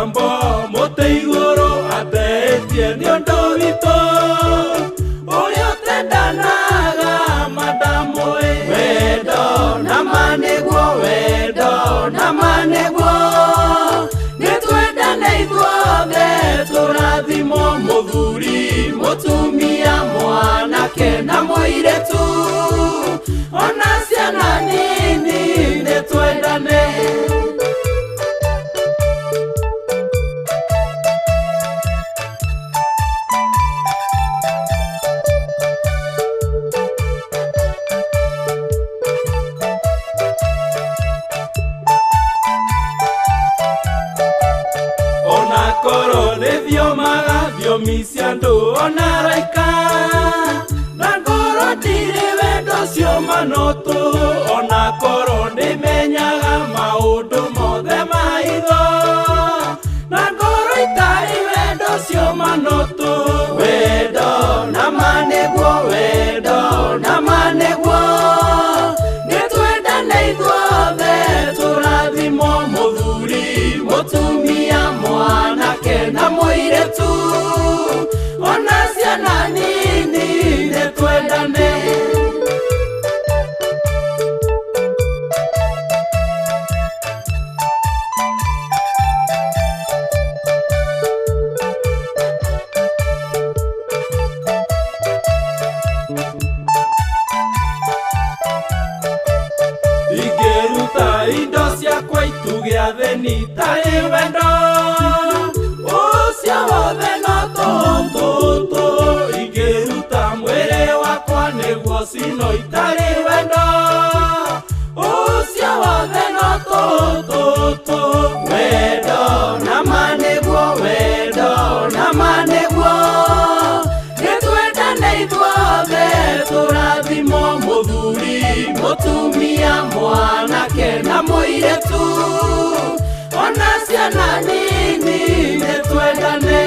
Mugambo muteiguru atetie ni undu witu uria utendanaga madamu wendo na maniguo nitwendane ithuothe turathimo muthuri mutumia mwanake na muiretu ona ciana nini nitwendane misiando onaraika nangoro dire wendo cio manoto onakoro nimenyaga maundu mothe maitho nangoro itari wendo cio manoto wendo na maniguo nitwendane ithuothe turathimo muthuri mutumia mwanake na muiretu ona ciana nini nitwendane ingeruta indo ciakwa ituge atheni tari wendo ucio wothe no tutu ingeruta mwiri wakwa niguo cino itari wendo ucio wothe no tutu wendo na maniguo nitwendane ithuothe turathimo muthuri mutumia mwanake na muiretu ona ciana nini nitwendane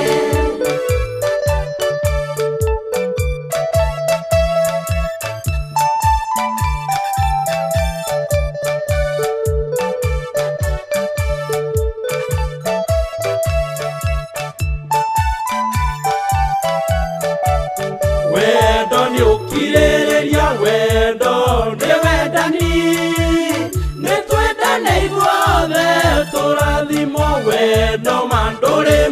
wendo ni ukiriria wendo ni wendani nitwendane ithuothe turathimo wendo manduri